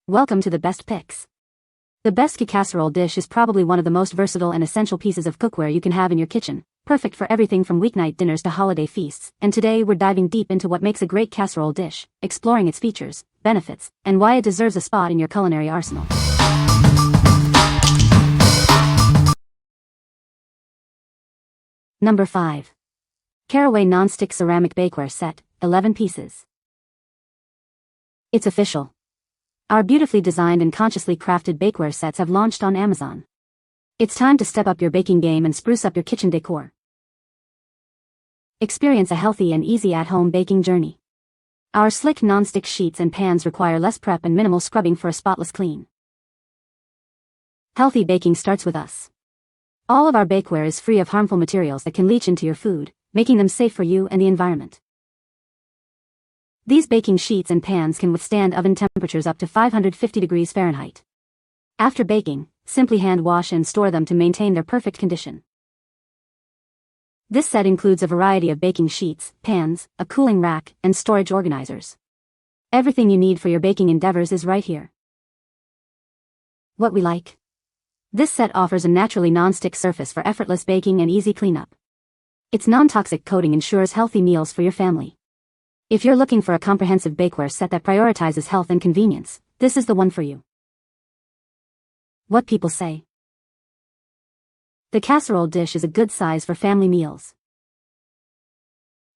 Welcome to the best picks. The best Kickasserole dish is probably one of the most versatile and essential pieces of cookware you can have in your kitchen, perfect for everything from weeknight dinners to holiday feasts. And today we're diving deep into what makes a great casserole dish, exploring its features, benefits, and why it deserves a spot in your culinary arsenal. Number 5. Caraway Nonstick Ceramic Bakeware Set, 11 pieces. It's official. Our beautifully designed and consciously crafted bakeware sets have launched on Amazon. It's time to step up your baking game and spruce up your kitchen decor. Experience a healthy and easy at-home baking journey. Our slick non-stick sheets and pans require less prep and minimal scrubbing for a spotless clean. Healthy baking starts with us. All of our bakeware is free of harmful materials that can leach into your food, making them safe for you and the environment. These baking sheets and pans can withstand oven temperatures up to 550 degrees Fahrenheit. After baking, simply hand wash and store them to maintain their perfect condition. This set includes a variety of baking sheets, pans, a cooling rack, and storage organizers. Everything you need for your baking endeavors is right here. What we like. This set offers a naturally non-stick surface for effortless baking and easy cleanup. Its non-toxic coating ensures healthy meals for your family. If you're looking for a comprehensive bakeware set that prioritizes health and convenience, this is the one for you. What people say. The casserole dish is a good size for family meals.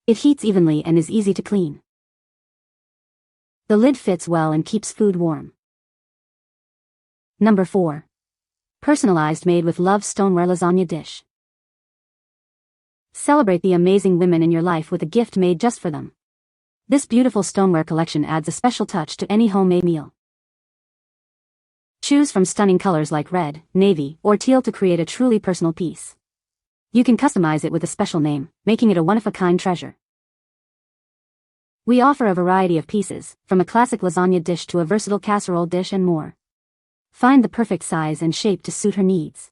It heats evenly and is easy to clean. The lid fits well and keeps food warm. Number 4. Personalized made with love Stoneware Lasagna Dish. Celebrate the amazing women in your life with a gift made just for them. This beautiful stoneware collection adds a special touch to any homemade meal. Choose from stunning colors like red, navy, or teal to create a truly personal piece. You can customize it with a special name, making it a one-of-a-kind treasure. We offer a variety of pieces, from a classic lasagna dish to a versatile casserole dish and more. Find the perfect size and shape to suit her needs.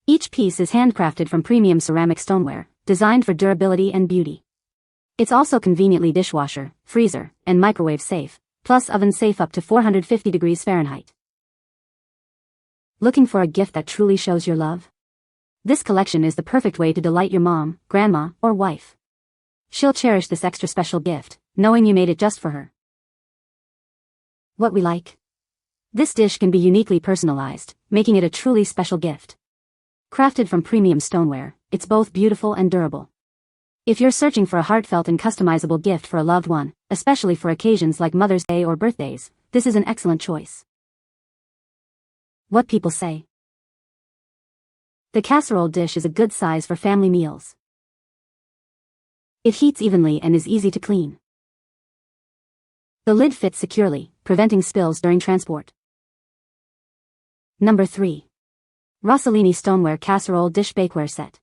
Each piece is handcrafted from premium ceramic stoneware, designed for durability and beauty. It's also conveniently dishwasher, freezer, and microwave safe, plus oven safe up to 450 degrees Fahrenheit. Looking for a gift that truly shows your love? This collection is the perfect way to delight your mom, grandma, or wife. She'll cherish this extra special gift, knowing you made it just for her. What we like. This dish can be uniquely personalized, making it a truly special gift. Crafted from premium stoneware, it's both beautiful and durable. If you're searching for a heartfelt and customizable gift for a loved one, especially for occasions like Mother's Day or birthdays, this is an excellent choice. What people say. The casserole dish is a good size for family meals. It heats evenly and is easy to clean. The lid fits securely, preventing spills during transport. Number 3. ROSSALLINI Stoneware Casserole Dish Bakeware Set.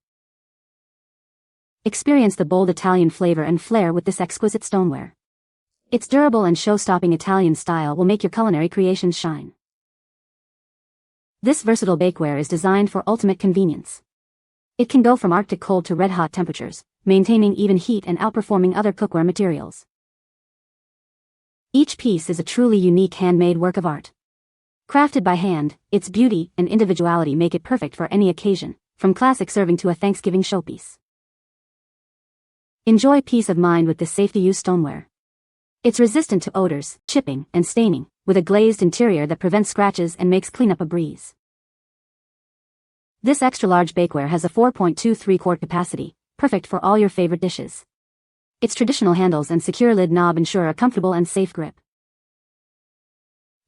Experience the bold Italian flavor and flair with this exquisite stoneware. Its durable and show-stopping Italian style will make your culinary creations shine. This versatile bakeware is designed for ultimate convenience. It can go from Arctic cold to red-hot temperatures, maintaining even heat and outperforming other cookware materials. Each piece is a truly unique handmade work of art. Crafted by hand, its beauty and individuality make it perfect for any occasion, from classic serving to a Thanksgiving showpiece. Enjoy peace of mind with this safe-to-use stoneware. It's resistant to odors, chipping, and staining, with a glazed interior that prevents scratches and makes cleanup a breeze. This extra-large bakeware has a 4.23 quart capacity, perfect for all your favorite dishes. Its traditional handles and secure lid knob ensure a comfortable and safe grip.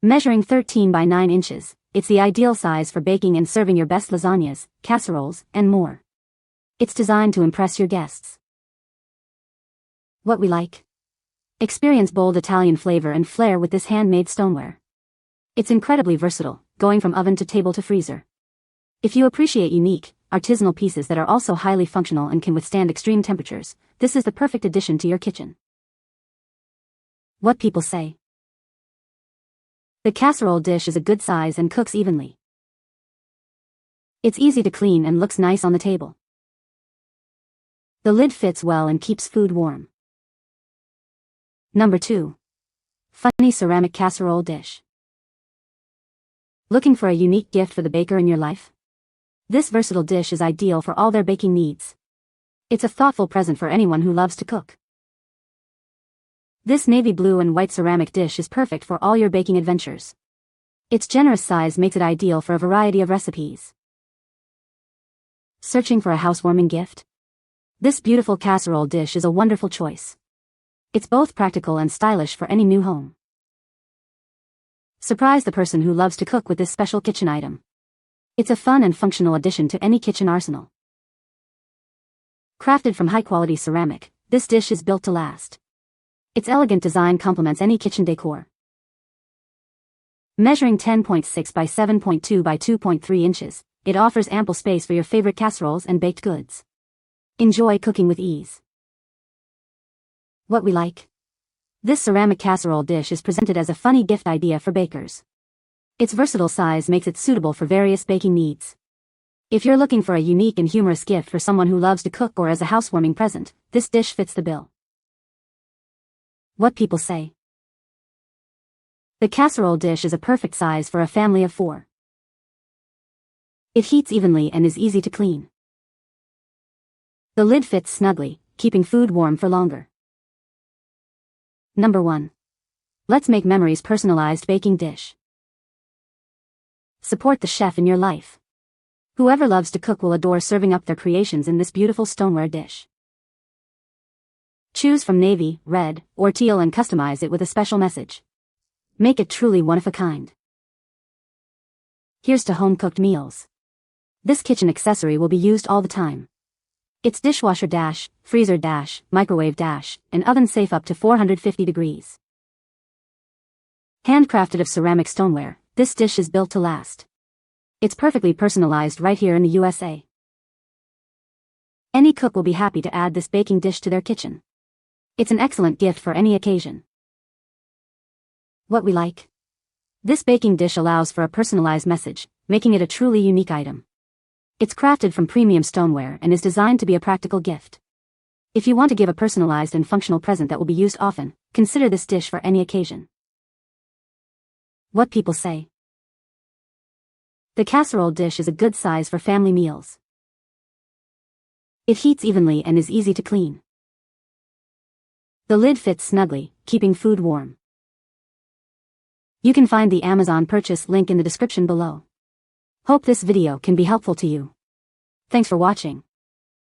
Measuring 13 by 9 inches, it's the ideal size for baking and serving your best lasagnas, casseroles, and more. It's designed to impress your guests. What we like. Experience bold Italian flavor and flair with this handmade stoneware. It's incredibly versatile, going from oven to table to freezer. If you appreciate unique, artisanal pieces that are also highly functional and can withstand extreme temperatures, this is the perfect addition to your kitchen. What people say. The casserole dish is a good size and cooks evenly. It's easy to clean and looks nice on the table. The lid fits well and keeps food warm. Number 2. Funny ceramic casserole dish. Looking for a unique gift for the baker in your life? This versatile dish is ideal for all their baking needs. It's a thoughtful present for anyone who loves to cook. This navy blue and white ceramic dish is perfect for all your baking adventures. Its generous size makes it ideal for a variety of recipes. Searching for a housewarming gift? This beautiful casserole dish is a wonderful choice. It's both practical and stylish for any new home. Surprise the person who loves to cook with this special kitchen item. It's a fun and functional addition to any kitchen arsenal. Crafted from high-quality ceramic, this dish is built to last. Its elegant design complements any kitchen decor. Measuring 10.6 by 7.2 by 2.3 inches, it offers ample space for your favorite casseroles and baked goods. Enjoy cooking with ease. What we like? This ceramic casserole dish is presented as a funny gift idea for bakers. Its versatile size makes it suitable for various baking needs. If you're looking for a unique and humorous gift for someone who loves to cook or as a housewarming present, this dish fits the bill. What people say. The casserole dish is a perfect size for a family of 4. It heats evenly and is easy to clean. The lid fits snugly, keeping food warm for longer. Number 1. Let's make memories personalized baking dish. Support the chef in your life. Whoever loves to cook will adore serving up their creations in this beautiful stoneware dish. Choose from navy, red, or teal and customize it with a special message. Make it truly one of a kind. Here's to home-cooked meals. This kitchen accessory will be used all the time. It's dishwasher dash, freezer dash, microwave dash, and oven safe up to 450 degrees. Handcrafted of ceramic stoneware, this dish is built to last. It's perfectly personalized right here in the USA. Any cook will be happy to add this baking dish to their kitchen. It's an excellent gift for any occasion. What we like? This baking dish allows for a personalized message, making it a truly unique item. It's crafted from premium stoneware and is designed to be a practical gift. If you want to give a personalized and functional present that will be used often, consider this dish for any occasion. What people say. The casserole dish is a good size for family meals. It heats evenly and is easy to clean. The lid fits snugly, keeping food warm. You can find the Amazon purchase link in the description below. Hope this video can be helpful to you. Thanks for watching.